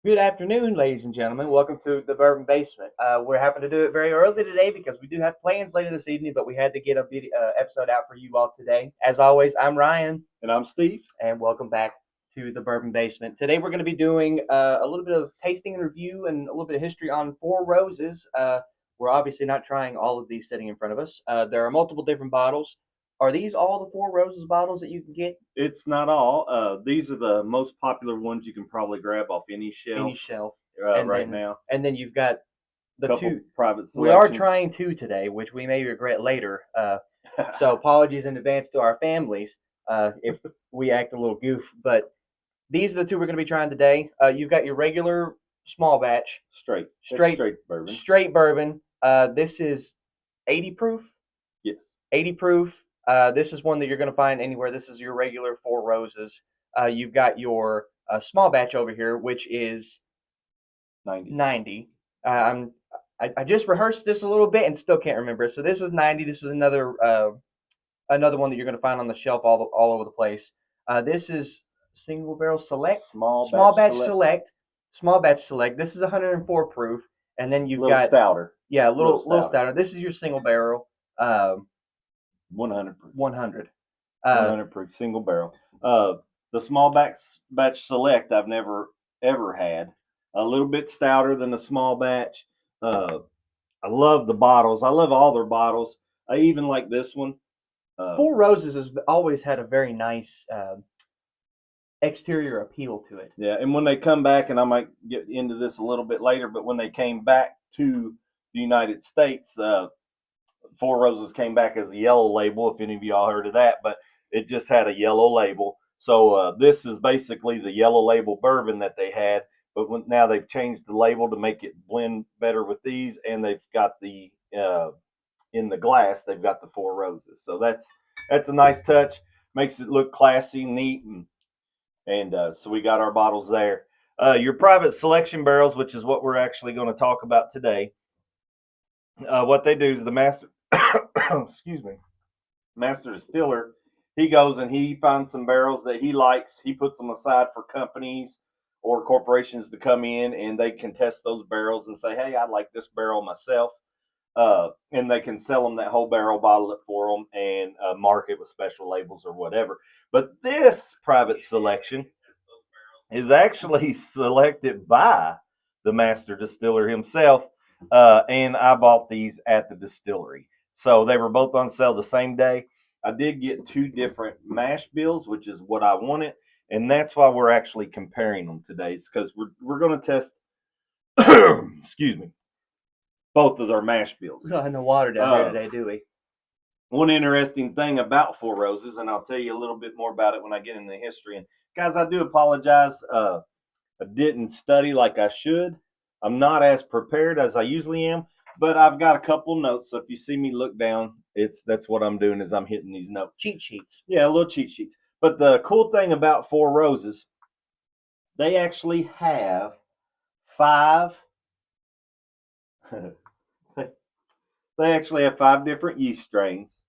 Good afternoon, ladies and gentlemen. Welcome to the Bourbon Basement. We're happy to do it very early today because we do have plans later this evening, but we had to get a video, episode out for you all today. As always, I'm Ryan, And I'm Steve. and welcome back to the Bourbon Basement. Today, we're going to be doing a little bit of tasting and review and a little bit of history on Four Roses. We're obviously not trying all of these sitting in front of us. There are multiple different bottles. Are these all the Four Roses bottles that you can get? It's not all. These are the most popular ones you can probably grab off any Any shelf shelf, and right then now. and then you've got the Couple two. private We are selections. trying two today, which we may regret later. So apologies in advance to our families if we act a little goof. But these are the two we're going to be trying today. You've got your regular small batch, straight bourbon. straight bourbon. This is 80 proof. Yes. 80 proof. This is one that you're going to find anywhere. This is your regular Four Roses. You've got your small batch over here, which is 90. I just rehearsed this a little bit and still can't remember it. So this is 90. This is another one that you're going to find on the shelf all over the place. This is single barrel select, Small batch select, small batch select. This is 104 proof, and then you've got stouter. Yeah, a little stouter. This is your single barrel, 100 proof. 100. 100 proof single barrel. The small batch select I've never ever had. A little bit stouter than the small batch. I love the bottles. I love all their bottles. I even like this one. Four Roses has always had a very nice exterior appeal to it. Yeah, and when they come back, and I might get into this a little bit later, but when they came back to the United States, Four Roses came back as a yellow label, if any of y'all heard of that, but it just had a yellow label. So this is basically the yellow label bourbon that they had, but now they've changed the label to make it blend better with these, and they've got the in the glass, they've got the Four Roses. So that's a nice touch, makes it look classy, neat, and so we got our bottles there. Your private selection barrels, which is what we're actually going to talk about today. What they do is the master, excuse me, master distiller, he goes and he finds some barrels that he likes. He puts them aside for companies or corporations to come in, and they can test those barrels and say, hey, I like this barrel myself. And they can sell them that whole barrel, bottle it for them, and mark it with special labels or whatever. But this private selection is actually selected by the master distiller himself, and I bought these at the distillery. So they were both on sale the same day. I did get two different mash bills, which is what I wanted, and that's why we're actually comparing them today. It's because we're going to test, excuse me, both of their mash bills. We don't have no water down here today, do we? One interesting thing about Four Roses, and I'll tell you a little bit more about it when I get into the history. And guys, I do apologize. I didn't study like I should. I'm not as prepared as I usually am, but I've got a couple notes. So if you see me look down, that's what I'm doing is I'm hitting these notes. Cheat sheets. Yeah, little cheat sheets. But the cool thing about Four Roses, they actually have 5 they actually have 5 different yeast strains,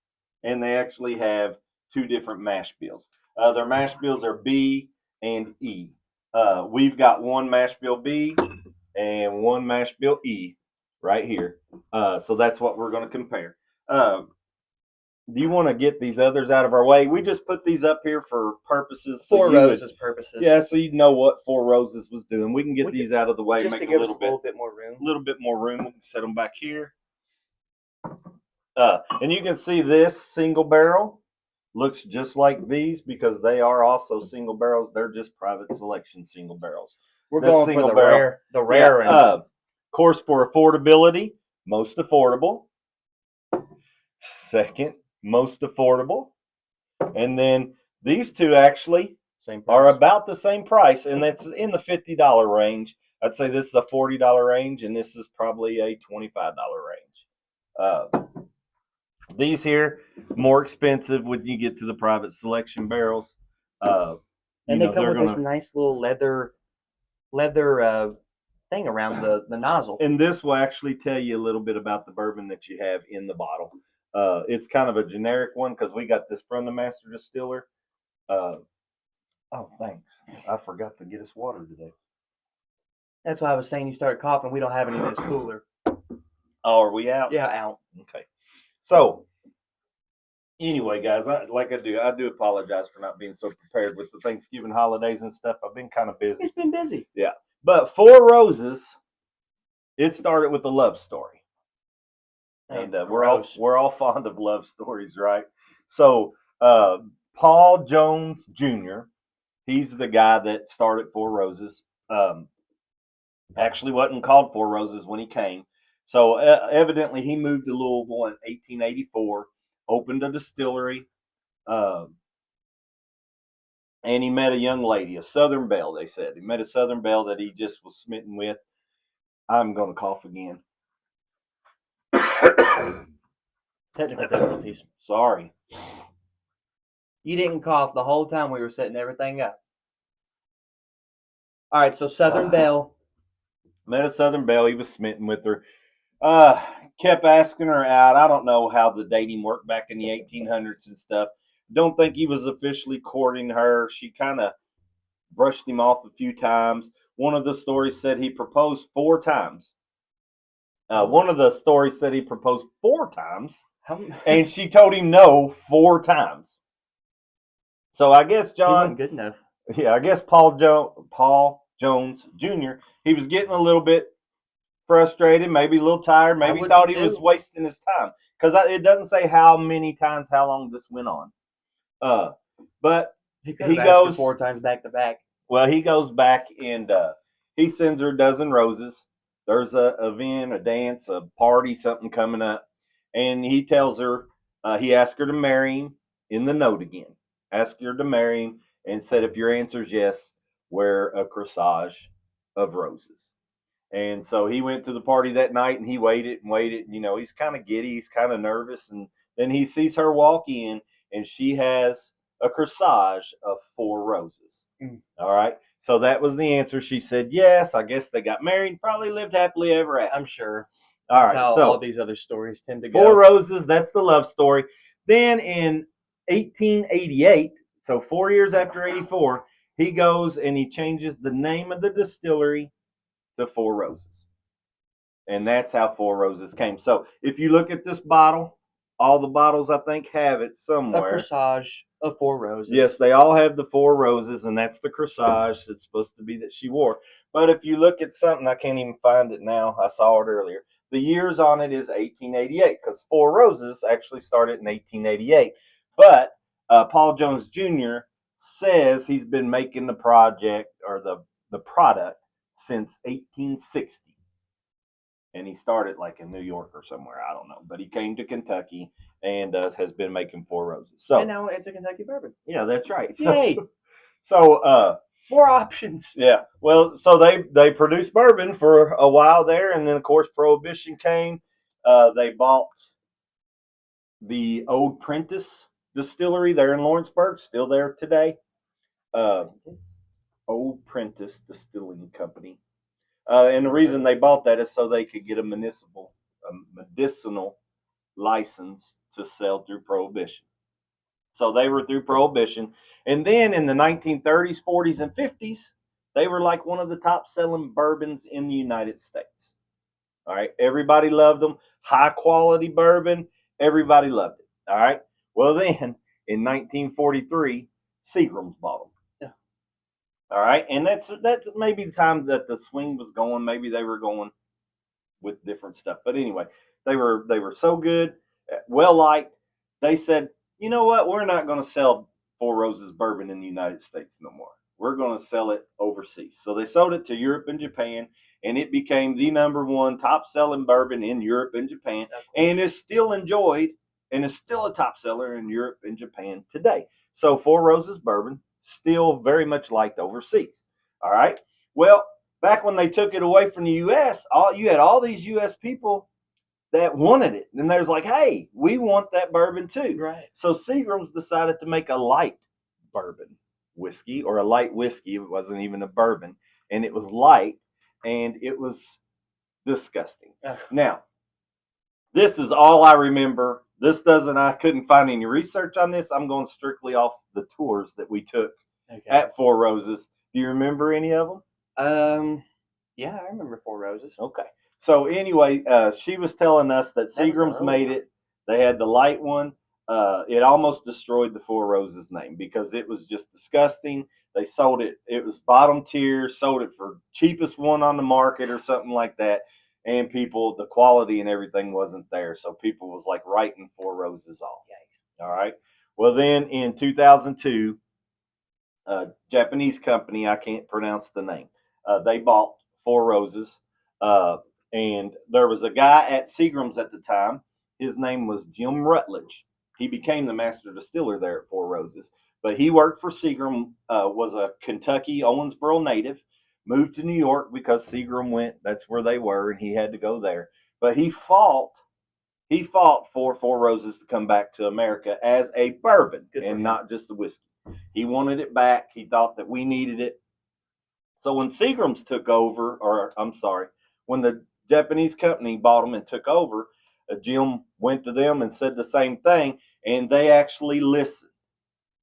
and they actually have 2 different mash bills. Their mash bills are B and E. We've got one mash bill B and one mash bill E right here. So that's what we're going to compare. Do you want to get these others out of our way? We just put these up here for purposes. Four Roses purposes. Yeah, so you know what Four Roses was doing. We can get these out of the way, just make to give a us a little bit more room. A little bit more room. We can set them back here. And you can see this single barrel looks just like these because they are also single barrels. They're just private selection single barrels. We're going for the rare ones. Of course, for affordability, most affordable. Second most affordable. And then these two actually are about the same price, and that's in the $50 range. I'd say this is a $40 range, and this is probably a $25 range. These here more expensive when you get to the private selection barrels. And they come with this nice little leather thing around the nozzle. And this will actually tell you a little bit about the bourbon that you have in the bottle. It's kind of a generic one because we got this from the master distiller. Oh, thanks. I forgot to get us water today. That's why I was saying you started coughing. We don't have any in this cooler. Oh, are we out? Yeah, out. Okay. So anyway, guys, I do apologize for not being so prepared with the Thanksgiving holidays and stuff. I've been kind of busy. It's been busy. Yeah. But Four Roses, it started with a love story. And we're all fond of love stories, right? So Paul Jones Jr., he's the guy that started Four Roses. Actually wasn't called Four Roses when he came. So evidently he moved to Louisville in 1884, opened a distillery, and he met a young lady, a Southern belle, they said. He met a Southern belle that he just was smitten with. I'm going to cough again. Technical difficulties. Sorry. You didn't cough the whole time we were setting everything up. All right, so Southern Belle. Met a Southern belle. He was smitten with her. Kept asking her out. I don't know how the dating worked back in the 1800s and stuff. Don't think he was officially courting her. She kind of brushed him off a few times. One of the stories said he proposed 4 times. One of the stories said he proposed 4 times. And she told him no 4 times. So I guess John, he wasn't good enough. Yeah, I guess Paul Jones Jr., he was getting a little bit frustrated, maybe a little tired, maybe he thought he was wasting his time. Because it doesn't say how many times, how long this went on. But he goes 4 times back to back. Well, he goes back and he sends her a dozen roses. There's a event, a dance, a party, something coming up. And he tells her, he asked her to marry him in the note again. Asked her to marry him and said, if your answer is yes, wear a corsage of roses. And so he went to the party that night and he waited and waited. You know, he's kind of giddy. He's kind of nervous. And then he sees her walk in and she has a corsage of 4 roses. All right. So that was the answer. She said yes. I guess they got married. Probably lived happily ever after. I'm sure. All right. That's how so all these other stories tend to go. 4 Roses. That's the love story. Then in 1888, so 4 years after 84, he goes and he changes the name of the distillery to Four Roses. And that's how Four Roses came. So if you look at this bottle, all the bottles I think have it somewhere. A corsage of 4 roses. Yes, they all have the 4 roses, and that's the corsage that's supposed to be that she wore. But if you look at something, I can't even find it now. I saw it earlier. The years on it is 1888 because 4 Roses actually started in 1888. But Paul Jones Jr. says he's been making the project or the product since 1860. And he started like in New York or somewhere. I don't know. But he came to Kentucky and has been making 4 Roses. So, and now it's a Kentucky bourbon. Yeah, that's right. Yay. So more options. Yeah. Well, so they produced bourbon for a while there. And then, of course, Prohibition came. They bought the old Prentice Distillery there in Lawrenceburg, still there today. Old Prentice Distilling Company. And the reason they bought that is so they could get a medicinal license to sell through Prohibition. So they were through Prohibition. And then in the 1930s, 40s, and 50s, they were like one of the top selling bourbons in the United States. All right. Everybody loved them. High quality bourbon. Everybody loved it. All right. Well, then in 1943, Seagram's bought them. All right, and that's maybe the time that the swing was going. Maybe they were going with different stuff, but anyway, they were so good, well liked. They said, you know what? We're not going to sell Four Roses bourbon in the United States no more. We're going to sell it overseas. So they sold it to Europe and Japan, and it became the #1 top selling bourbon in Europe and Japan, and is still enjoyed and is still a top seller in Europe and Japan today. So Four Roses bourbon, still very much liked overseas. All right. Well, back when they took it away from the U.S., you had all these U.S. people that wanted it. And there's like, hey, we want that bourbon too. Right. So Seagram's decided to make a light bourbon whiskey, or a light whiskey. It wasn't even a bourbon. And it was light, and it was disgusting. Now, this is all I remember. I couldn't find any research on this. I'm going strictly off the tours that we took at Four Roses. Do you remember any of them? Yeah, I remember Four Roses. Okay. So anyway, she was telling us that That was an Seagram's early made one. it. They had the light one. It almost destroyed the Four Roses name because it was just disgusting. They sold it. It was bottom tier. Sold it for cheapest one on the market or something like that. And people, the quality and everything wasn't there. So people was like writing Four Roses off. Yikes. All right. Well, then in 2002, a Japanese company, I can't pronounce the name. They bought Four Roses, uh, and there was a guy at Seagram's at the time. His name was Jim Rutledge. He became the master distiller there at Four Roses, but he worked for Seagram. Was a Kentucky Owensboro native. Moved to New York because Seagram went. That's where they were, and he had to go there. But he fought. He fought for Four Roses to come back to America as a bourbon and not just a whiskey. He wanted it back. He thought that we needed it. So when Seagram's took over, or I'm sorry, when the Japanese company bought them and took over, Jim went to them and said the same thing, and they actually listened.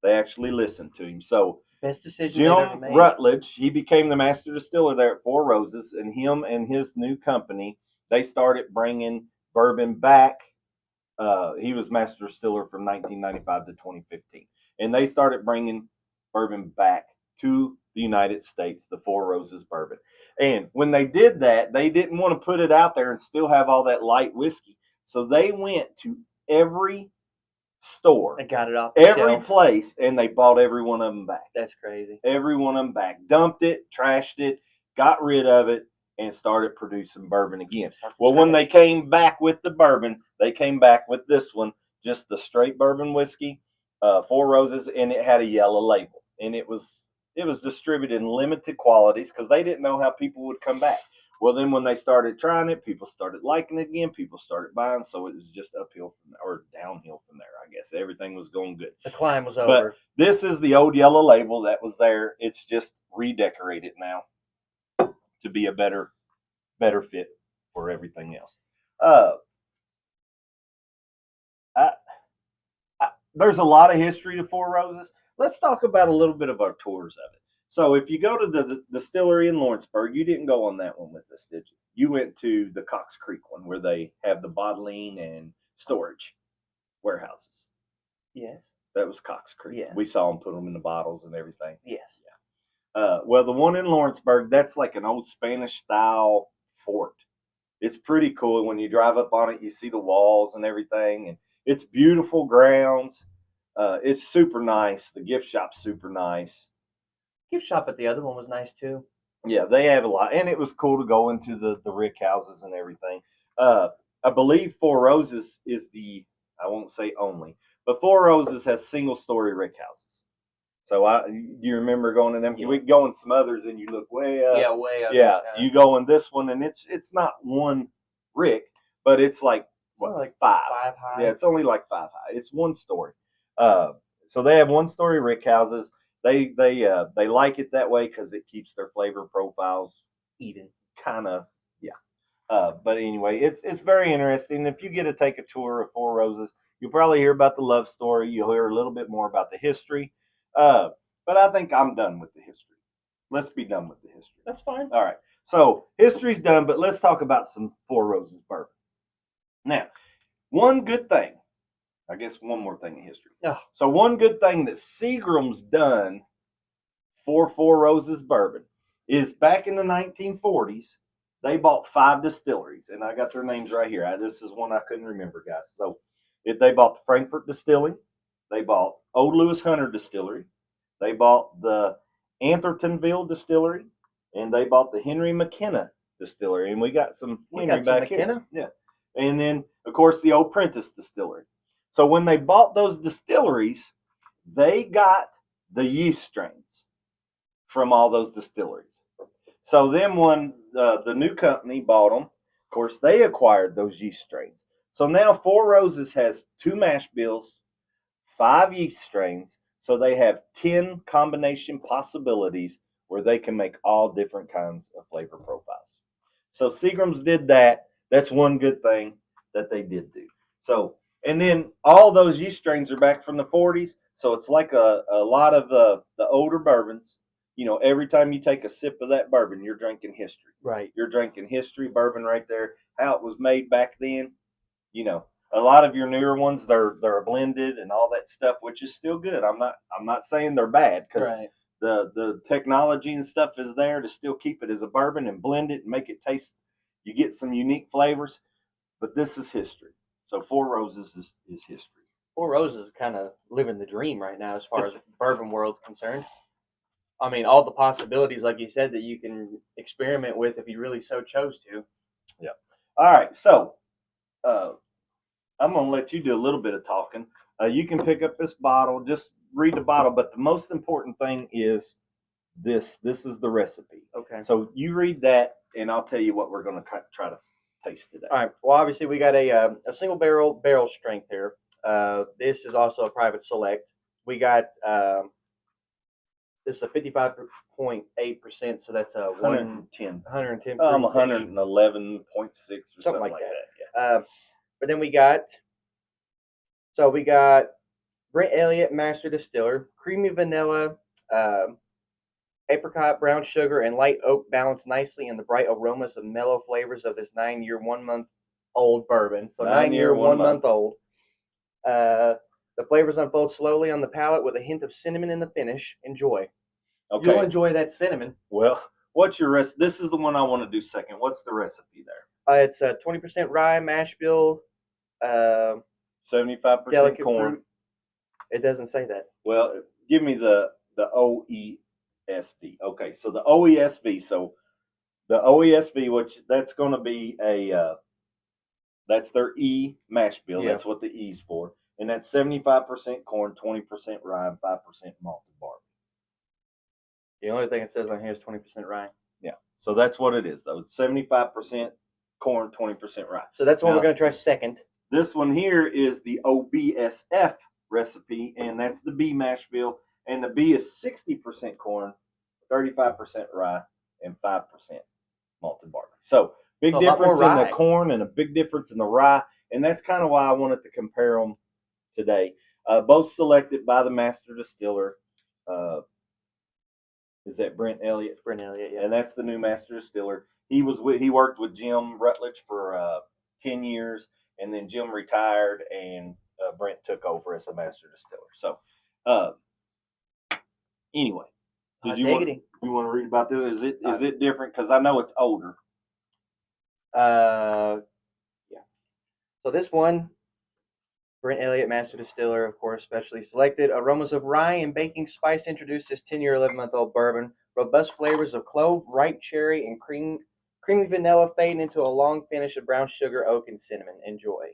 They actually listened to him. So Best decision they've ever Jim made. Rutledge, he became the master distiller there at Four Roses, and him and his new company, they started bringing bourbon back. He was master distiller from 1995 to 2015, and they started bringing bourbon back to the United States, the Four Roses bourbon. And when they did that, they didn't want to put it out there and still have all that light whiskey, so they went to every store, I got it off the every shelf. place, and they bought every one of them back. That's crazy. Every one of them back, dumped it, trashed it, got rid of it, and started producing bourbon again. Well, when they came back with the bourbon, they came back with this one, just the straight bourbon whiskey, Four Roses, and it had a yellow label, and it was distributed in limited quantities because they didn't know how people would come back. Well, then when they started trying it, people started liking it again. People started buying, so it was just uphill or downhill from there. I guess everything was going good. The climb was But over. this is the old yellow label that was there. It's just redecorated now to be a better fit for everything else. There's a lot of history to Four Roses. Let's talk about a little bit of our tours of it. So if you go to the distillery in Lawrenceburg, you didn't go on that one with us, did you? You went to the Cox Creek one where they have the bottling and storage warehouses. Yes. That was Cox Creek. Yeah. We saw them put them in the bottles and everything. Yes. Well, the one in Lawrenceburg, that's like an old Spanish style fort. It's pretty cool. When you drive up on it, you see the walls and everything, and it's beautiful grounds. It's super nice. The gift shop's super nice. Gift shop at the other one was nice too. Yeah, they have a lot, and it was cool to go into the rick houses and everything. I believe Four Roses is I won't say only, but Four Roses has single story rick houses. So you remember going to them? Yeah. We go in some others, and you look way up. Yeah, way up. Yeah, you go in this one, and it's not one rick, but it's like like five. 5 high. Yeah, it's only like 5 high. It's one story. So they have one story rick houses. They like it that way because it keeps their flavor profiles even. Kind of, yeah. But anyway, it's very interesting. If you get to take a tour of Four Roses, you'll probably hear about the love story. You'll hear a little bit more about the history. But I think I'm done with the history. Let's be done with the history. That's fine. All right. So history's done, but let's talk about some Four Roses bourbon. Now, one good thing, I guess one more thing in history. Oh. So one good thing that Seagram's done for Four Roses bourbon is back in the 1940s, they bought 5 distilleries, and I got their names right here. This is one I couldn't remember, guys. So they bought the Frankfurt Distilling, they bought Old Lewis Hunter Distillery, they bought the Athertonville Distillery, and they bought the Henry McKenna Distillery. And we got some Henry back here. Yeah. And then, of course, the Old Prentice Distillery. So when they bought those distilleries, they got the yeast strains from all those distilleries. So then when the new company bought them, of course, they acquired those yeast strains. So now Four Roses has 2 mash bills, 5 yeast strains. So they have 10 combination possibilities where they can make all different kinds of flavor profiles. So Seagram's did that. That's one good thing that they did do. So, and then all those yeast strains are back from the 40s. So it's like a lot of the older bourbons. every time you take a sip of that bourbon, you're drinking history. Right. You're drinking history bourbon right there. How it was made back then. A lot of your newer ones, they're blended and all that stuff, which is still good. I'm not saying they're bad, because Right. the technology and stuff is there to still keep it as a bourbon and blend it and make it taste. You get some unique flavors, but this is history. So Four Roses is history. Four Roses is kind of living the dream right now as far as bourbon world's concerned. I mean, all the possibilities, like you said, that you can experiment with if you really so chose to. Yeah. All right. So I'm going to let you do a little bit of talking. You can pick up this bottle, just read the bottle, but the most important thing is this. This is the recipe. Okay. So you read that, and I'll tell you what we're going to try to taste today. All right. Well, obviously, we got a single barrel strength here. This is also a private select. We got this is a 55.8%, so that's a 110. 110. 111.6 or something like that. Yeah. But then we got Brent Elliott Master Distiller, creamy vanilla, apricot, brown sugar, and light oak balance nicely in the bright aromas and mellow flavors of this 9-year, 1-month-old bourbon. So 9-year, 1 month old. The flavors unfold slowly on the palate with a hint of cinnamon in the finish. Enjoy. Okay. You'll enjoy that cinnamon. Well, what's your recipe? This is the one I want to do second. What's the recipe there? It's 20% rye, mash bill, 75% corn. Fruit. It doesn't say that. Well, give me the OESV. Okay, so the OESV. So the OESV, which that's going to be that's their E mash bill. Yeah. That's what the E's for, and that's 75% corn, 20% rye, and 5% malted barley. The only thing it says on here is 20% rye. Yeah, so that's what it is, though. It's 75% corn, 20% rye. So that's what we're going to try second. This one here is the OBSF recipe, and that's the B mash bill. And the B is 60% corn, 35% rye, and 5% malted barley. So big difference in the corn and a big difference in the rye. And that's kind of why I wanted to compare them today. Both selected by the master distiller. Is that Brent Elliott? Brent Elliott, yeah. And that's the new master distiller. He worked with Jim Rutledge for 10 years, and then Jim retired, and Brent took over as a master distiller. So, anyway, you want to read about this? Is it different? Because I know it's older. Yeah. So this one, Brent Elliott, master distiller, of course, specially selected. Aromas of rye and baking spice introduced this 10-year, 11-month-old bourbon. Robust flavors of clove, ripe cherry, and creamy vanilla fading into a long finish of brown sugar, oak, and cinnamon. Enjoy.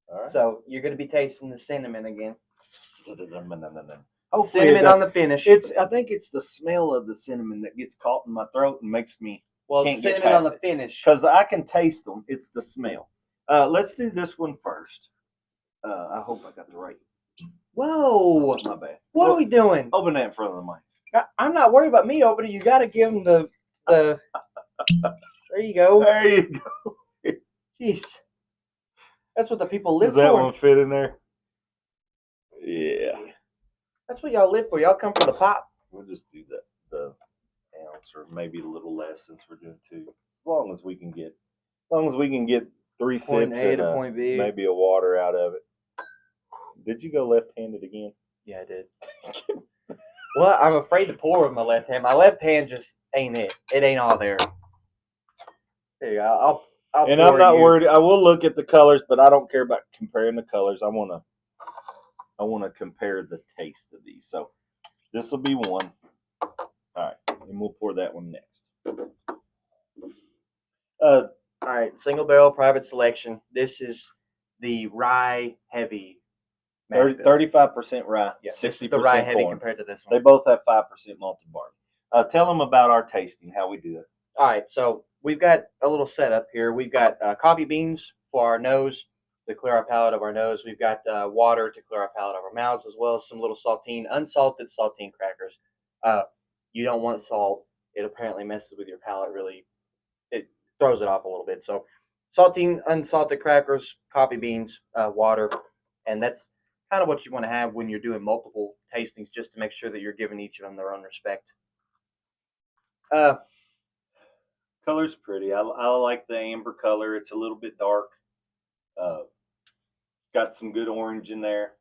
All right. So you're going to be tasting the cinnamon again. Cinnamon on the finish. I think it's the smell of the cinnamon that gets caught in my throat and makes me cinnamon on the finish. Because I can taste them. It's the smell. Let's do this one first. I hope I got the right. Whoa! My bad. What are we doing? Open that in front of the mic. I'm not worried about me opening. You got to give him the. There you go. There you go. Jeez. That's what the people live for. Does that one fit in there? Yeah. That's what y'all live for. Y'all come for the pop. We'll just do the ounce or maybe a little less since we're doing 2. As long as we can get 3 sips and point B. Maybe a water out of it. Did you go left-handed again? Yeah, I did. Well, I'm afraid to pour with my left hand. My left hand just ain't it. It ain't all there. There you go. I'll and I'm not worried. I will look at the colors, but I don't care about comparing the colors. I want to compare the taste of these. So this will be one. All right, and we'll pour that one next. All right, single barrel private selection. This is the rye heavy. 35% rye. Yeah, 60% this is the rye heavy corn. Compared to this one. They both have 5% malted barley. Tell them about our tasting, how we do it. All right, so we've got a little setup here. We've got coffee beans for our nose to clear our palate of our nose. We've got water to clear our palate of our mouths, as well as some little unsalted saltine crackers. You don't want salt. It apparently messes with your palate really. It throws it off a little bit. So saltine, unsalted crackers, coffee beans, water, and that's kind of what you want to have when you're doing multiple tastings, just to make sure that you're giving each of them their own respect. Color's pretty. I like the amber color. It's a little bit dark. Got some good orange in there.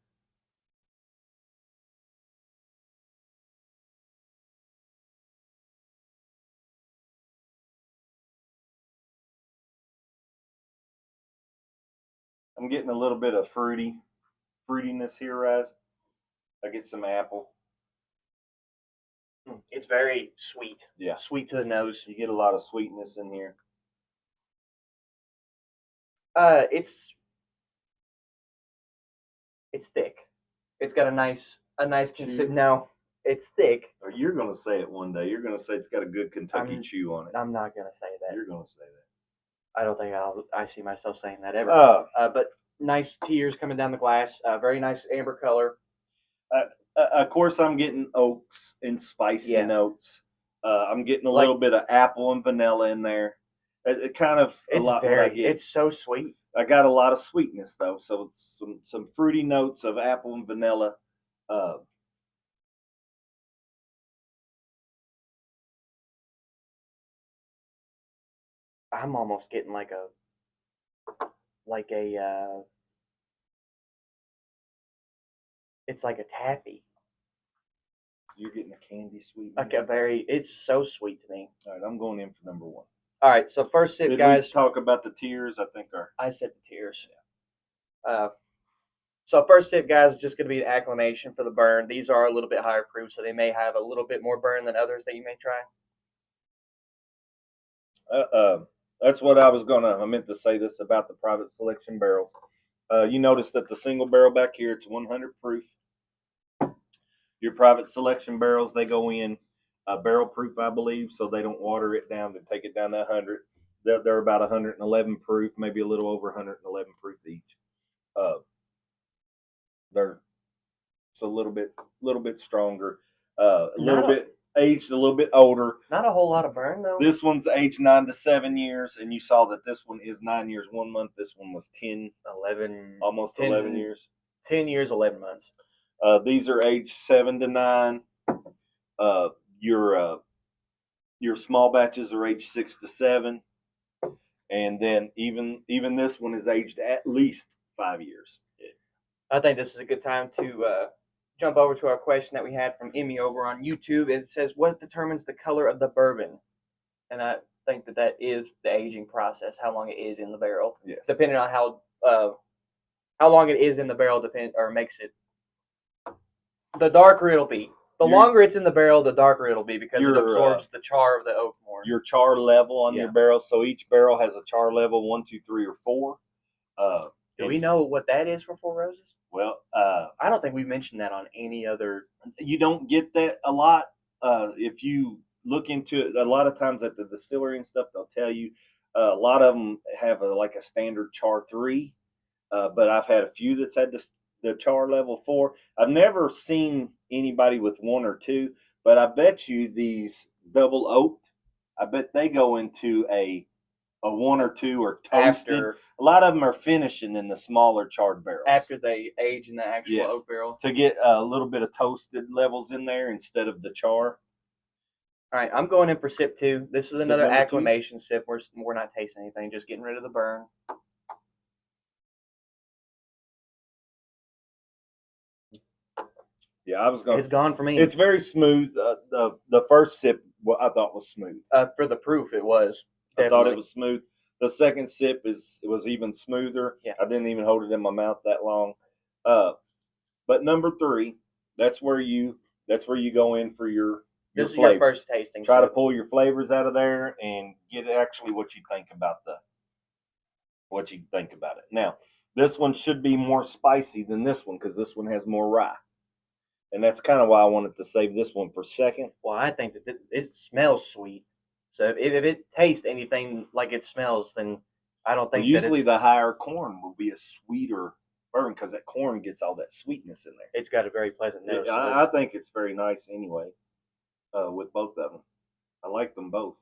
I'm getting a little bit of fruitiness here, Raz. I get some apple. It's very sweet. Yeah. Sweet to the nose. You get a lot of sweetness in here. It's thick. It's got a nice no, it's thick. Or you're gonna say it one day. You're gonna say it's got a good Kentucky chew on it. I'm not gonna say that. You're gonna say that. I don't think I see myself saying that ever. But nice tears coming down the glass. Very nice amber color. Of course, I'm getting oaks and spicy notes. I'm getting a little bit of apple and vanilla in there. It kind of a lot. What I get. It's so sweet. I got a lot of sweetness though, so it's some fruity notes of apple and vanilla. I'm almost getting like a it's like a taffy. You're getting a candy sweet. Like it's so sweet to me. All right, I'm going in for number one. All right, so first sip, guys. We talk about the tears. I said the tears. So first sip, guys, is just going to be an acclimation for the burn. These are a little bit higher proof, so they may have a little bit more burn than others that you may try. That's what I meant to say this about the private selection barrels. You notice that the single barrel back here, it's 100 proof. Your private selection barrels, they go in barrel proof, I believe, so they don't water it down to take it down to 100. They're about 111 proof, maybe a little over 111 proof each. They're a little bit stronger, a little bit aged, a little bit older. Not a whole lot of burn though. This one's aged 9 to 7 years, and you saw that this one is 9 years 1 month. This one was 10, 11, almost 10, 11 years. 10 years, 11 months. These are aged 7 to 9. Your small batches are aged 6 to 7, and then even this one is aged at least 5 years. I think this is a good time to jump over to our question that we had from Emmy over on YouTube. It says, "What determines the color of the bourbon?" And I think that is the aging process, how long it is in the barrel. Yes. Depending on how long it is in the barrel, makes it. The darker it'll be. The longer it's in the barrel, the darker it'll be, because it absorbs the char of the oak more. Your char level on your barrel. So each barrel has a char level 1, 2, 3, or 4. Do we know what that is for Four Roses? Well, I don't think we've mentioned that on any other. You don't get that a lot. If you look into it, a lot of times at the distillery and stuff, they'll tell you. A lot of them have a standard char 3, but I've had a few that's had the char level 4. I've never seen anybody with 1 or 2, but I bet you these double oaked, I bet they go into a 1 or 2 or toasted. A lot of them are finishing in the smaller charred barrels after they age in the actual oak barrel to get a little bit of toasted levels in there instead of the char. All right, I'm going in for sip 2. This is another acclimation sip. We're not tasting anything, just getting rid of the burn. Yeah, I was going. It's gone for me. It's very smooth. The first sip, I thought was smooth. For the proof, it was. Definitely. I thought it was smooth. The second sip was even smoother. Yeah. I didn't even hold it in my mouth that long. But number 3, that's where you go in for your this is flavor. Your first tasting. Try to pull your flavors out of there and get actually what you think about it. Now, this one should be more spicy than this one because this one has more rye. And that's kind of why I wanted to save this one for second. Well, I think that it smells sweet. So if it tastes anything like it smells, then I don't think usually the higher corn will be a sweeter bourbon because that corn gets all that sweetness in there. It's got a very pleasant nose. Yeah, I think it's very nice anyway with both of them. I like them both.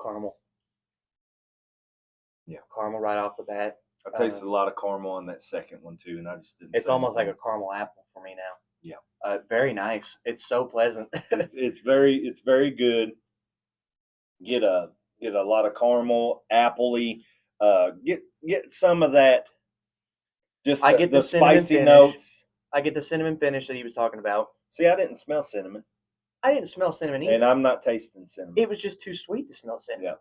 Caramel. Yeah. Caramel right off the bat. I tasted a lot of caramel on that second one too, and I just didn't. It's say almost like a anything. caramel apple for me now. Yeah. Very nice. It's so pleasant. It's very good. Get a lot of caramel, appley. Get some of that. Just I get the cinnamon spicy finish. notes. I get the cinnamon finish that he was talking about. See, I didn't smell cinnamon, I didn't smell cinnamon either. and I'm not tasting cinnamon. It was just too sweet to smell cinnamon. Yeah.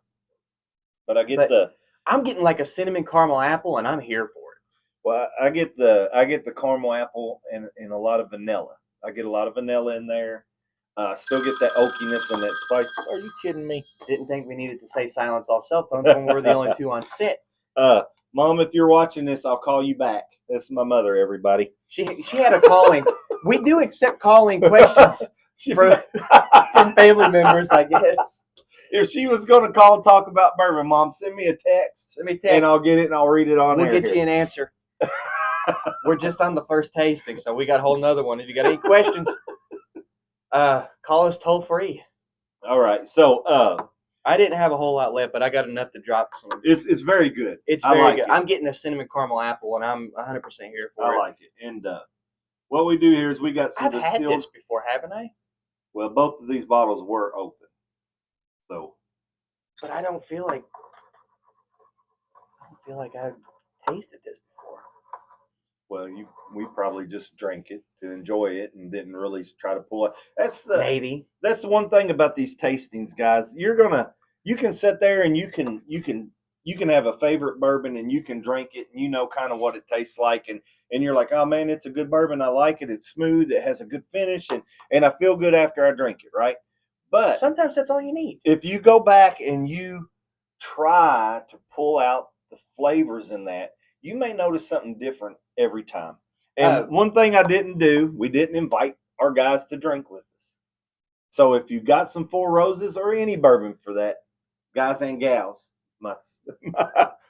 But I get the. I'm getting like a cinnamon caramel apple, and I'm here for it. Well, I get the caramel apple and a lot of vanilla. I get a lot of vanilla in there. Still get that oakiness and that spice. Are you kidding me? Didn't think we needed to say silence all cell phones when we're the only two on set. Mom, if you're watching this, I'll call you back. That's my mother, everybody. She had a calling. We do accept calling questions from family members, I guess. If she was going to call and talk about bourbon, Mom, send me a text. Send me a text. And I'll get it and I'll read it on We'll air. get you an answer. We're just on the first tasting, so we got a whole nother one. If you got any questions, call us toll free. All right. So I didn't have a whole lot left, but I got enough to drop some. It's very good. It's very good. I'm getting a cinnamon caramel apple, and I'm 100% here for it. I like it. And what we do here is we got some I've had this before, haven't I? Well, both of these bottles were open. So, but I don't feel like I've tasted this before. Well, we probably just drank it to enjoy it and didn't really try to pull it. Maybe that's the one thing about these tastings, guys. You can sit there and you can have a favorite bourbon and you can drink it and you know kind of what it tastes like and you're like, oh man, it's a good bourbon. I like it. It's smooth. It has a good finish and I feel good after I drink it, right? But sometimes that's all you need. If you go back and you try to pull out the flavors in that, you may notice something different every time. And one thing I didn't do, we didn't invite our guys to drink with us. So if you got some Four Roses or any bourbon for that, guys and gals,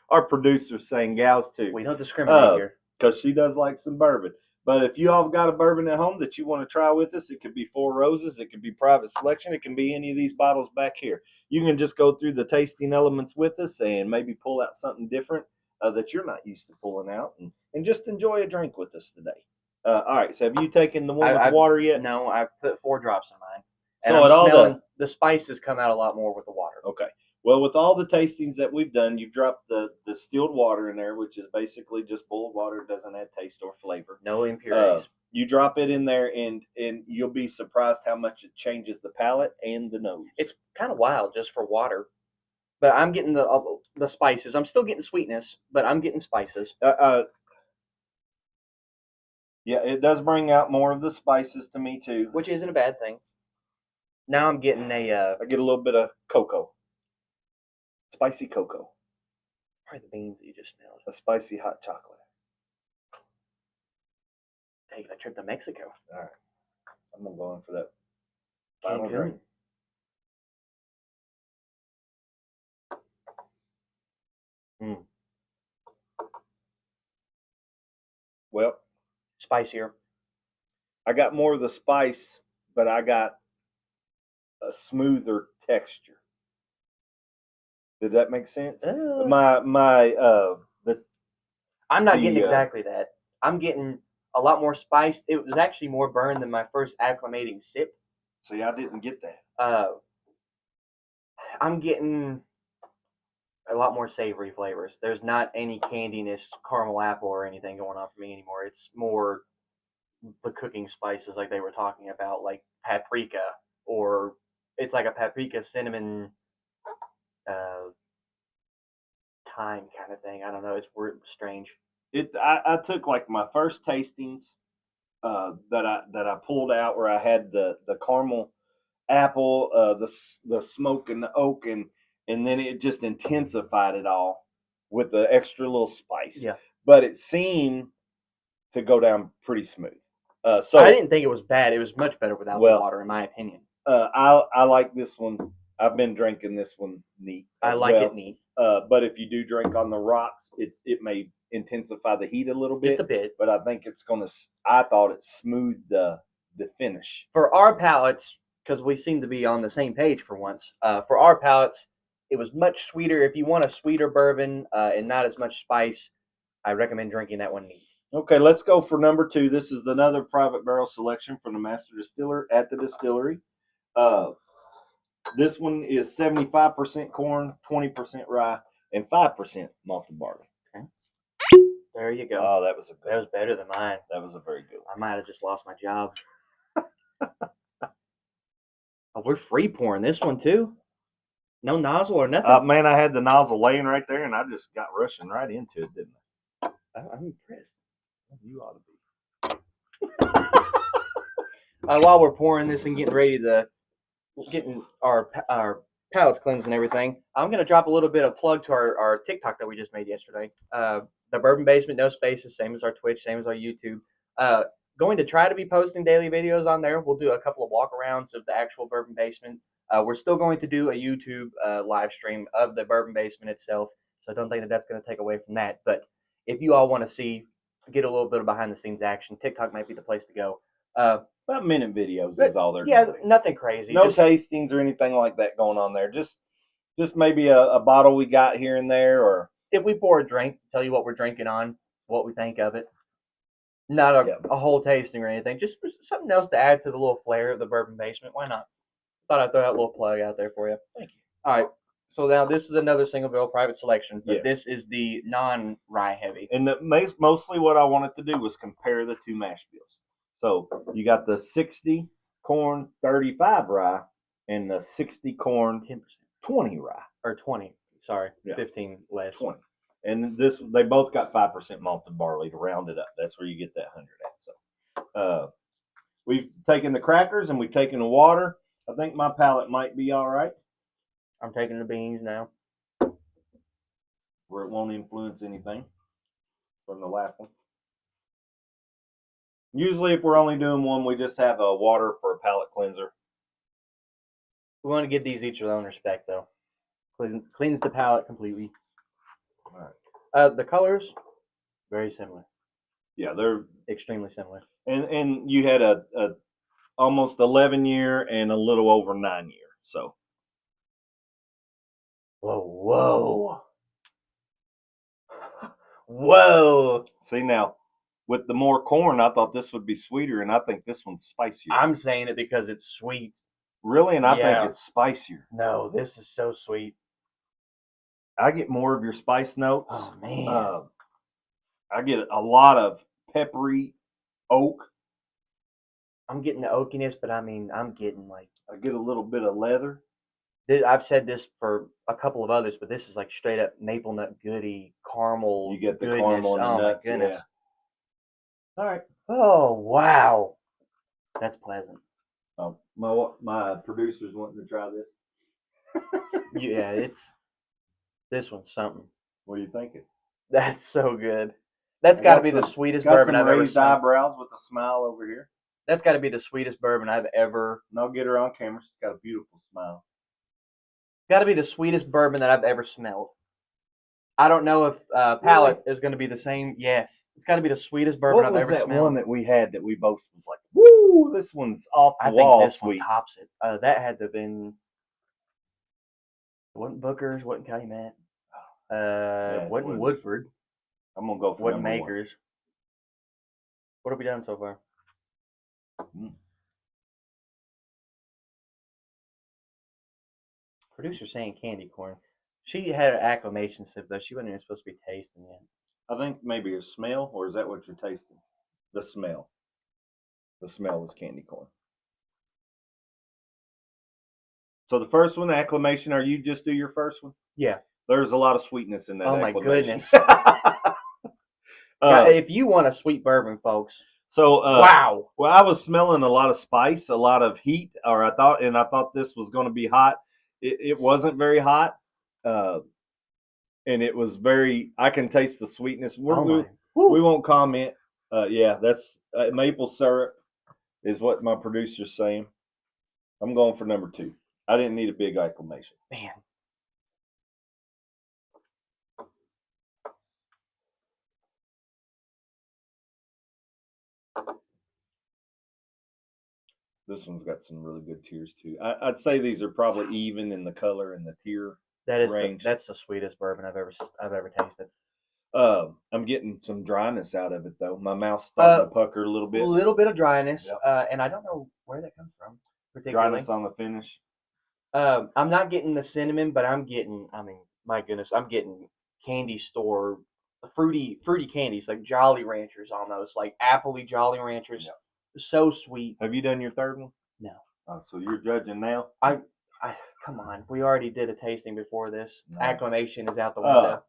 our producer's saying gals too. We don't discriminate here. Because she does like some bourbon. But if you all got a bourbon at home that you want to try with us, it could be Four Roses, it could be Private Selection, it can be any of these bottles back here. You can just go through the tasting elements with us and maybe pull out something different that you're not used to pulling out and just enjoy a drink with us today. All right, so have you taken the one with water yet? No, I've put 4 drops in mine. And so I'm smelling the spices come out a lot more with the water. Okay. Well, with all the tastings that we've done, you've dropped the distilled water in there, which is basically just boiled water. It doesn't add taste or flavor. No impurities. You drop it in there, and you'll be surprised how much it changes the palate and the nose. It's kind of wild just for water. But I'm getting the spices. I'm still getting sweetness, but I'm getting spices. Yeah, it does bring out more of the spices to me, too. Which isn't a bad thing. Now I'm getting I get a little bit of cocoa. Spicy cocoa. Probably the beans that you just smelled. A spicy hot chocolate. Taking a trip to Mexico. All right. I'm going to go in for that final drink. Well. Spicier. I got more of the spice, but I got a smoother texture. Did that make sense? I'm not getting exactly that. I'm getting a lot more spice. It was actually more burn than my first acclimating sip. See, I didn't get that. I'm getting a lot more savory flavors. There's not any candiness, caramel apple, or anything going on for me anymore. It's more the cooking spices like they were talking about, like paprika, or it's like a paprika, cinnamon, thyme kind of thing. I don't know. It's weird, strange. I took like my first tastings that I pulled out where I had the caramel apple, the smoke and the oak, and then it just intensified it all with the extra little spice. Yeah. But it seemed to go down pretty smooth. So I didn't think it was bad. It was much better without the water, in my opinion. I like this one. I've been drinking this one neat. I like it neat. But if you do drink on the rocks, it may intensify the heat a little bit. Just a bit. But I think I thought it smoothed the finish. For our palates, because we seem to be on the same page for once, for our palates, It was much sweeter. If you want a sweeter bourbon and not as much spice, I recommend drinking that one neat. Okay, let's go for number 2. This is another private barrel selection from the master distiller at the distillery. This one is 75% corn, 20% rye, and 5% malted barley. Okay. There you go. Oh, that was better than mine. That was a very good one. I might have just lost my job. Oh, we're free pouring this one too. No nozzle or nothing. Man, I had the nozzle laying right there, and I just got rushing right into it, didn't I? I'm impressed. You ought to be. While we're pouring this and getting our palates cleansed and everything, I'm gonna drop a little bit of plug to our TikTok that we just made yesterday. The Bourbon Basement, no spaces, same as our Twitch, same as our YouTube. Going to try to be posting daily videos on there. We'll do a couple of walkarounds of the actual Bourbon Basement. We're still going to do a YouTube live stream of the Bourbon Basement itself, so I don't think that that's going to take away from that. But if you all want to get a little bit of behind the scenes action, TikTok might be the place to go. About minute videos is all they're doing. Yeah, nothing crazy. No tastings or anything like that going on there. Just maybe a bottle we got here and there, or if we pour a drink, tell you what we're drinking on, what we think of it. Not a whole tasting or anything. Just something else to add to the little flair of the Bourbon Basement. Why not? Thought I'd throw that little plug out there for you. Thank you. All right. So now this is another single barrel private selection, but this is the non-rye heavy. And mostly what I wanted to do was compare the two mash bills. So you got the 60 corn, 35 rye, and the 60 corn, 10%, 20 rye. Or 20. Sorry, 15 less. 20. And they both got 5% malted barley to round it up. That's where you get that 100 at. So we've taken the crackers and we've taken the water. I think my palate might be all right. I'm taking the beans now. Where it won't influence anything from the last one. Usually if we're only doing one, we just have a water for a palate cleanser. We want to give these each their own respect, though. Cleans the palate completely. All right. The colors, very similar. Yeah, they're extremely similar. And you had a almost 11-year and a little over 9-year. So. Whoa. Whoa. See now, with the more corn, I thought this would be sweeter, and I think this one's spicier. I'm saying it because it's sweet. Really? And I think it's spicier. No, this is so sweet. I get more of your spice notes. Oh, man. I get a lot of peppery oak. I'm getting the oakiness, but I mean, I'm getting like... I get a little bit of leather. I've said this for a couple of others, but this is like straight up maple nut goody, caramel. You get the goodness. caramel and the nuts. My goodness. Yeah. All right. Oh, wow. That's pleasant. Oh, my producer's wanting to try this. Yeah, this one's something. What are you thinking? That's so good. That's got to be the sweetest bourbon I've ever smelled. Eyebrows with a smile over here. That's got to be the sweetest bourbon I've ever. And I'll get her on camera. She's got a beautiful smile. Got to be the sweetest bourbon that I've ever smelled. I don't know if palate is going to be the same. Yes, it's got to be the sweetest bourbon I've ever smelled. What was that one that we had that we both was like, woo, this one's off the wall. I think this sweet. One tops it. That had to have been. Wasn't Booker's? Wasn't Calumet? Wasn't Woodford? I'm gonna go for wasn't Makers. 1. What have we done so far? Producer saying candy corn. She had an acclimation sip though. She wasn't even supposed to be tasting yet. I think maybe a smell, or is that what you're tasting? The smell. The smell is candy corn. So the first one, the acclimation. Are you just do your first one? Yeah. There's a lot of sweetness in that. Oh my goodness! If you want a sweet bourbon, folks. So wow. Well, I was smelling a lot of spice, a lot of heat, or I thought this was going to be hot. It wasn't very hot, and it was very. I can taste the sweetness. We won't comment. Yeah, that's maple syrup is what my producer's saying. I'm going for number 2. I didn't need a big acclimation. Man. This one's got some really good tears too. I'd say these are probably even in the color and the tear That is range. that's the sweetest bourbon I've ever tasted. I'm getting some dryness out of it though. My mouth's starting to pucker a little A bit. little bit of dryness, Yep. and I don't know where that comes from particularly. Dryness on the finish. I'm not getting the cinnamon, but I'm getting. I mean, my goodness, I'm getting candy store fruity candies like Jolly Ranchers, almost like appley Jolly Ranchers. Yep. So sweet. Have you done your third one? No, So you're judging now? I come on. We already did a tasting before this. No. Acclimation is out the window.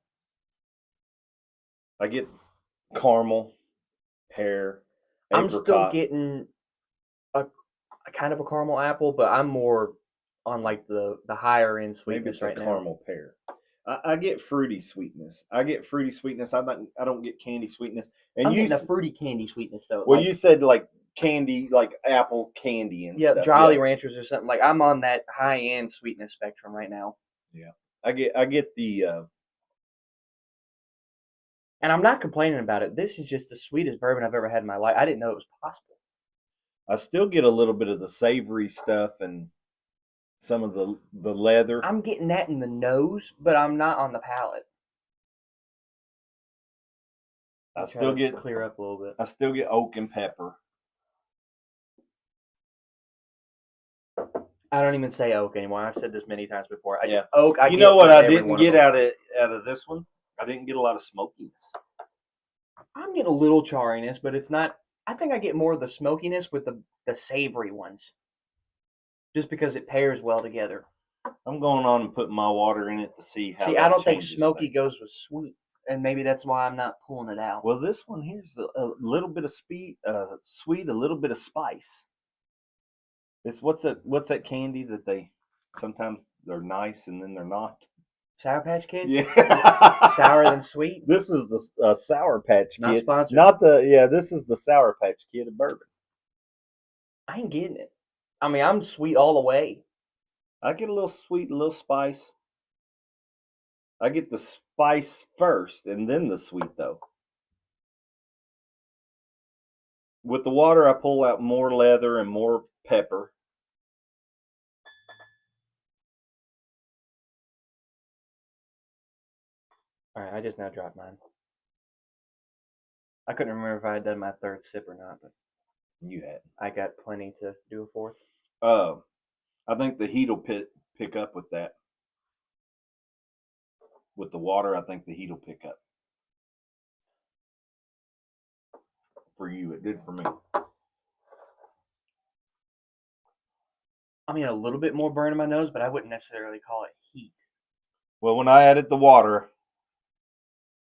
I get caramel, pear, apricot. I'm still getting a kind of a caramel apple, but I'm more on like the higher end sweetness Maybe it's a caramel pear. I get fruity sweetness. I don't get candy sweetness. And I'm you getting a fruity candy sweetness though. well, like, you said like candy, like apple candy and stuff. Jolly Ranchers or something. Like I'm on that high end sweetness spectrum right now. Yeah, I get the. And I'm not complaining about it. This is just the sweetest bourbon I've ever had in my life. I didn't know it was possible. I still get a little bit of the savory stuff and some of the leather. I'm getting that in the nose, but I'm not on the palate. I still get clear up a little bit. I still get oak and pepper. I don't even say oak anymore. I've said this many times before. Yeah. Oak. You know what I didn't get out of this one? I didn't get a lot of smokiness. I'm getting a little charriness, but it's not. I think I get more of the smokiness with the savory ones, just because it pairs well together. I'm going on and putting my water in it to see how. See, I don't think smoky goes with sweet, and maybe that's why I'm not pulling it out. Well, this one here's a little bit of sweet, a little bit of spice. It's what's that candy that they sometimes they're nice and then they're not. Sour Patch Kids? Yeah. Sour than sweet? This is the Sour Patch Kid. Not sponsored. This is the Sour Patch Kid of bourbon. I ain't getting it. I mean, I'm sweet all the way. I get a little sweet, a little spice. I get the spice first and then the sweet though. With the water, I pull out more leather and more pepper. All right, I just now dropped mine. I couldn't remember if I had done my third sip or not, but you had. I got plenty to do a fourth. I think the heat will pick up with that. With the water, I think the heat will pick up. For you, it did for me. I mean, a little bit more burn in my nose, but I wouldn't necessarily call it heat. Well, when I added the water,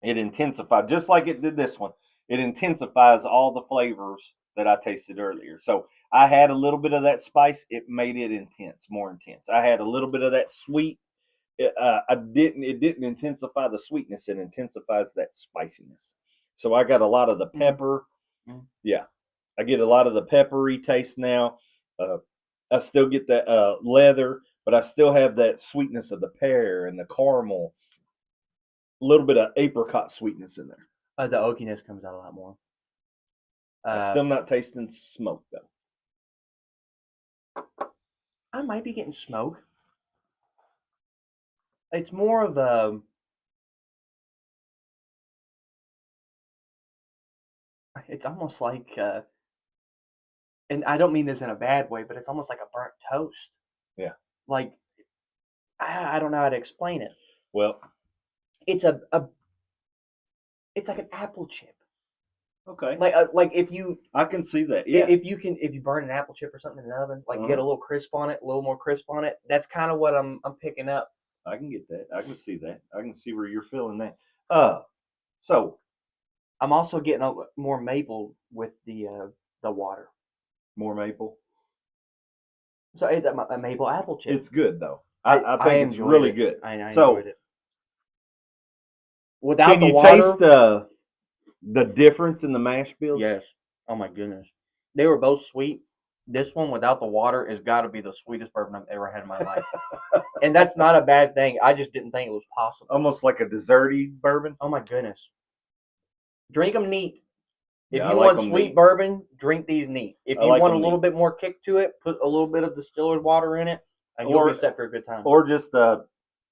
it intensified, just like it did this one. It intensifies all the flavors that I tasted earlier. So I had a little bit of that spice. It made it more intense. I had a little bit of that sweet. It didn't intensify the sweetness. It intensifies that spiciness. So I got a lot of the pepper. Mm-hmm. Yeah, I get a lot of the peppery taste now. I still get that leather, but I still have that sweetness of the pear and the caramel. A little bit of apricot sweetness in there. The oakiness comes out a lot more. I'm still not tasting smoke though. I might be getting smoke. It's more of a. It's almost like, and I don't mean this in a bad way, but it's almost like a burnt toast. Yeah. Like, I don't know how to explain it. Well, it's it's like an apple chip. Okay. Like if you. I can see that. Yeah. If you burn an apple chip or something in the oven, like you get a little crisp on it, a little more crisp on it. That's kind of what I'm picking up. I can get that. I can see that. I can see where you're feeling that. So I'm also getting a more maple with the water. More maple. So it's a maple apple chip. It's good though. I think it's really good. I enjoyed it. Without can the you water, taste the difference in the mash bills? Yes. Oh my goodness, they were both sweet. This one without the water has got to be the sweetest bourbon I've ever had in my life, and that's not a bad thing. I just didn't think it was possible. Almost like a desserty bourbon. Oh my goodness. Drink them neat. If Yeah, you want sweet bourbon, drink these neat. If you want a little bit more kick to it, put a little bit of distilled water in it, and you'll be set for a good time. Or just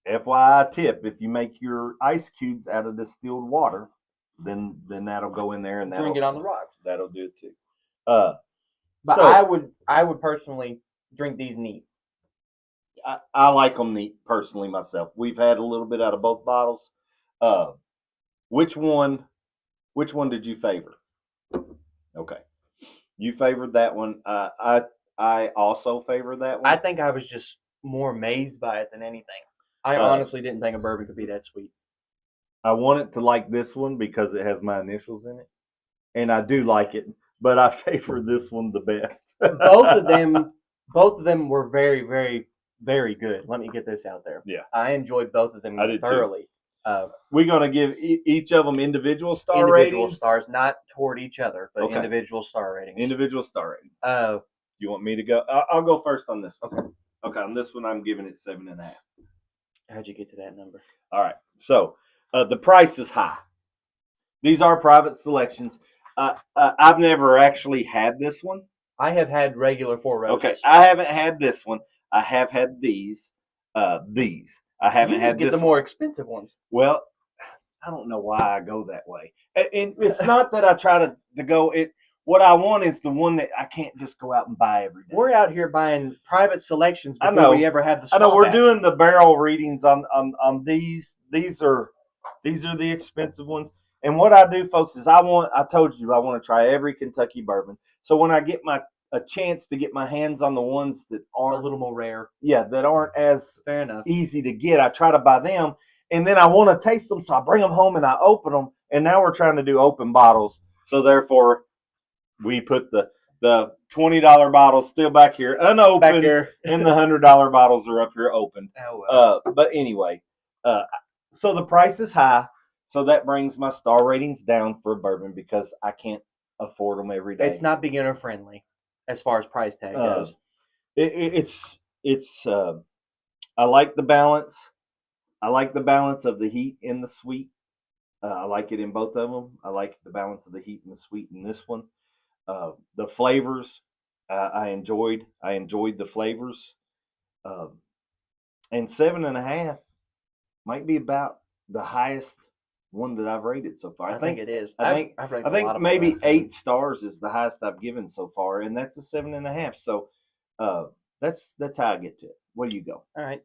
FYI tip: if you make your ice cubes out of distilled water, then that'll go in there and Drink it on the rocks. That'll do it too. But so, I would personally drink these neat. I like them neat personally myself. We've had a little bit out of both bottles. Which one did you favor? Okay, you favored that one. I also favored that one. I think I was just more amazed by it than anything. I honestly didn't think a bourbon could be that sweet. I wanted to like this one because it has my initials in it, and I do like it. But I favor this one the best. both of them were very, very, very good. Let me get this out there. Yeah, I enjoyed both of them thoroughly. We're gonna give each of them individual ratings? Stars, not toward each other, but individual star ratings. Individual star ratings. You want me to go? I'll go first on this one. Okay. Okay, on this one, I'm giving it 7.5. How'd you get to that number? All right. So the price is high. These are private selections. I've never actually had this one. I have had regular Four Roses. Okay, I haven't had this one. I have had these. I haven't had the more expensive ones. Well, I don't know why I go that way. And it's not that I try to go. What I want is the one that I can't just go out and buy every day. We're out here buying private selections before we ever have the small I know we're batch. doing the barrel readings on these. These are the expensive ones. And what I do, folks, is I told you I want to try every Kentucky bourbon. So when I get a chance to get my hands on the ones that aren't a little more rare, that aren't as fair enough easy to get, I try to buy them. And then I want to taste them, so I bring them home and I open them. And now we're trying to do open bottles. So therefore, we put the $20 bottles still back here unopened, and the $100 bottles are up here open. Oh, well. But anyway, so the price is high, so that brings my star ratings down for a bourbon because I can't afford them every day. It's not beginner friendly as far as price tag goes. It's I like the balance. I like the balance of the heat and the sweet. I like it in both of them. I like the balance of the heat and the sweet in this one. The flavors, I enjoyed the flavors. And 7.5 might be about the highest one that I've rated so far. I think it is. I think maybe 8 stars is the highest I've given so far, and that's a 7.5. So that's how I get to it. Where do you go? All right.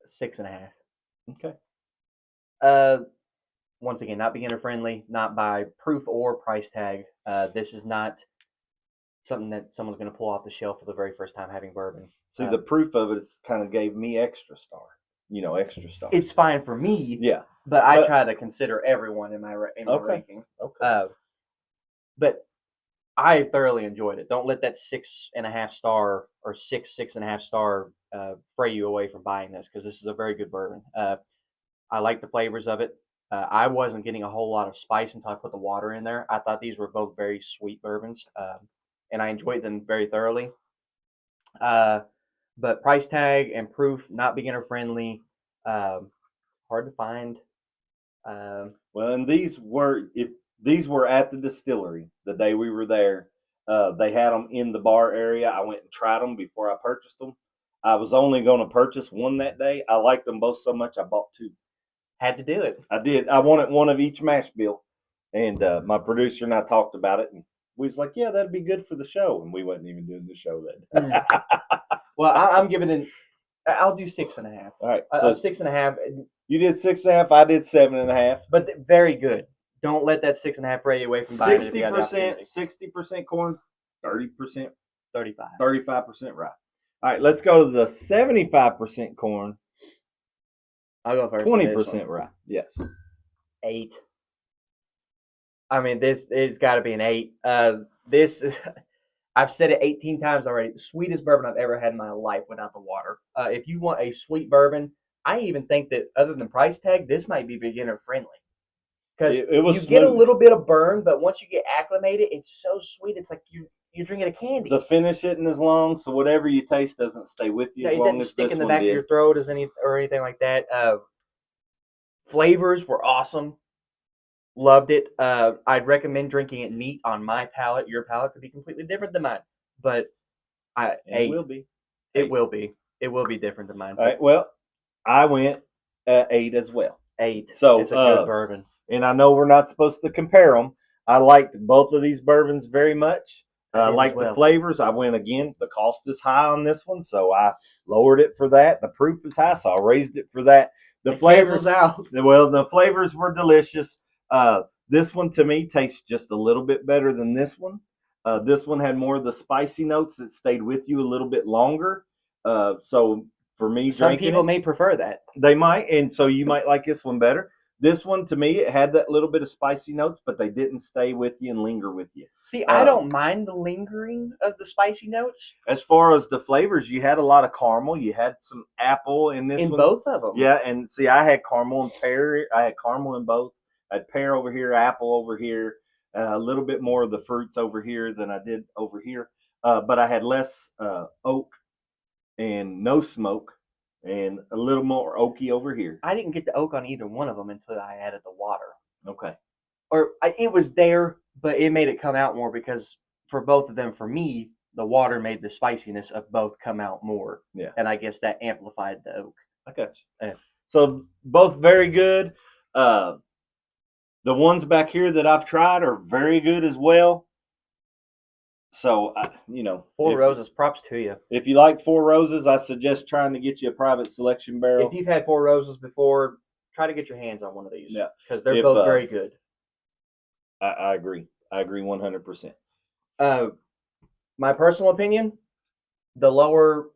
6.5. Okay. Once again, not beginner friendly, not by proof or price tag. This is not something that someone's going to pull off the shelf for the very first time having bourbon. See, the proof of it kind of gave me extra star. Extra star. It's fine for me. Yeah. But I try to consider everyone in my ranking. Okay. But I thoroughly enjoyed it. Don't let that 6.5 star or 6.5 star fray you away from buying this, because this is a very good bourbon. I like the flavors of it. I wasn't getting a whole lot of spice until I put the water in there. I thought these were both very sweet bourbons, and I enjoyed them very thoroughly. But price tag and proof, not beginner friendly, hard to find. Well, and these were at the distillery the day we were there. They had them in the bar area. I went and tried them before I purchased them. I was only going to purchase one that day. I liked them both so much I bought 2. Had to do it. I did. I wanted one of each mash bill, and my producer and I talked about it, and we was like, "Yeah, that'd be good for the show." And we wasn't even doing the show then. Well, I'm giving it. I'll do 6.5. All right, so 6.5. You did 6.5. I did 7.5. But very good. Don't let that 6.5 fray you away from buying it. 60% corn, 30%, 35% rye. All right, let's go to the 75% corn. I'll go first. 20% rye. Yes. 8. I mean, this it's got to be an 8. This is, I've said it 18 times already. The sweetest bourbon I've ever had in my life without the water. If you want a sweet bourbon, I even think that other than price tag, this might be beginner friendly. Because you get a little bit of burn, but once you get acclimated, it's so sweet. It's like you're drinking a candy. The finish isn't as long, so whatever you taste doesn't stay with you as long as stick this in the one back did. of your throat or anything like that. Flavors were awesome. Loved it. I'd recommend drinking it neat on my palate. Your palate could be completely different than mine, but And Eight. it will be. It will be. It will be different than mine. All right. Well, I went 8 as well. 8. So it's a good bourbon. And I know we're not supposed to compare them. I liked both of these bourbons very much. I like the flavors. I went again. The cost is high on this one, so I lowered it for that. The proof is high, so I raised it for that. The flavors out. Well, the flavors were delicious. This one to me tastes just a little bit better than this one. This one had more of the spicy notes that stayed with you a little bit longer. So for me, some people may prefer that. They might, and so you might like this one better. This one, to me, it had that little bit of spicy notes, but they didn't stay with you and linger with you. See, I don't mind the lingering of the spicy notes. As far as the flavors, you had a lot of caramel. You had some apple in this one. In both of them. Yeah, and see, I had caramel and pear. I had caramel in both. I had pear over here, apple over here, a little bit more of the fruits over here than I did over here. But I had less oak and no smoke. And a little more oaky over here. I didn't get the oak on either one of them until I added the water. Okay. It was there, but it made it come out more because for both of them, for me, the water made the spiciness of both come out more. Yeah. And I guess that amplified the oak. I got you. So both very good. The ones back here that I've tried are very good as well. So, Four Roses, props to you. If you like Four Roses, I suggest trying to get you a private selection barrel. If you've had Four Roses before, try to get your hands on one of these. Yeah. Because they're both very good. I agree. I agree 100%. My personal opinion, the lower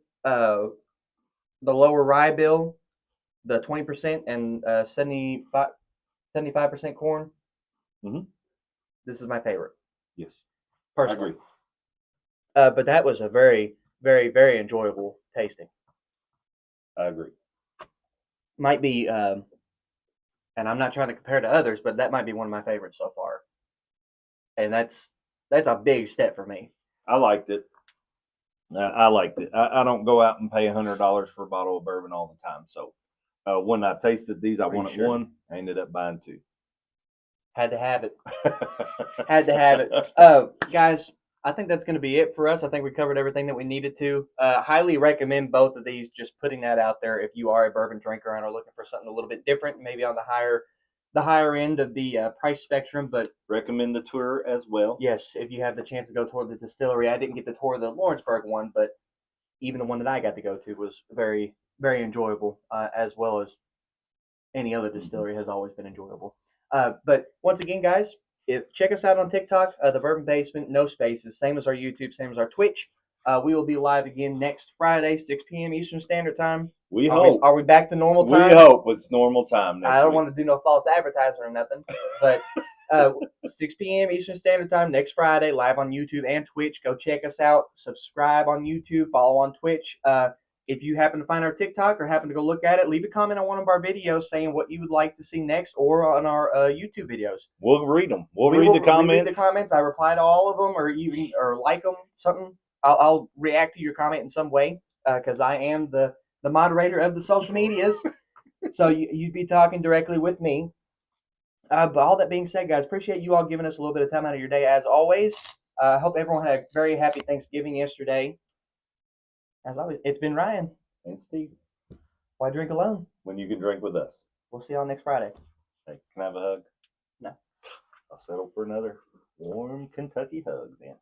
rye bill, the 20% and 75% corn, this is my favorite. Yes. Personally. I agree. But that was a very, very, very enjoyable tasting. I agree. Might be, and I'm not trying to compare to others, but that might be one of my favorites so far. And that's a big step for me. I liked it. I liked it. I don't go out and pay $100 for a bottle of bourbon all the time. So when I tasted these, I wanted one. I ended up buying 2. Had to have it. Had to have it. Guys, I think that's going to be it for us. I think we covered everything that we needed to. Highly recommend both of these. Just putting that out there. If you are a bourbon drinker and are looking for something a little bit different, maybe on the higher end of the price spectrum, but recommend the tour as well. Yes, if you have the chance to go tour the distillery. I didn't get to tour the Lawrenceburg one, but even the one that I got to go to was very, very enjoyable, as well as any other distillery has always been enjoyable. But once again, guys, check us out on TikTok, the Bourbon Basement, no spaces, same as our YouTube, same as our Twitch. We will be live again next Friday, 6 p.m. Eastern Standard Time. We hope. Are we back to normal time? We hope it's normal time next I don't week. want to do no false advertising or nothing, but 6 p.m. Eastern Standard Time next Friday, live on YouTube and Twitch. Go check us out. Subscribe on YouTube. Follow on Twitch. If you happen to find our TikTok or happen to go look at it, leave a comment on one of our videos saying what you would like to see next, or on our YouTube videos. We'll read them. We'll read the comments. We read the comments. I reply to all of them, or like them. Something. I'll react to your comment in some way because I am the moderator of the social medias. So you'd be talking directly with me. But all that being said, guys, appreciate you all giving us a little bit of time out of your day as always. I hope everyone had a very happy Thanksgiving yesterday. As always, it's been Ryan. And Steve. Why drink alone? When you can drink with us. We'll see y'all next Friday. Hey, can I have a hug? No. I'll settle for another warm Kentucky hug then.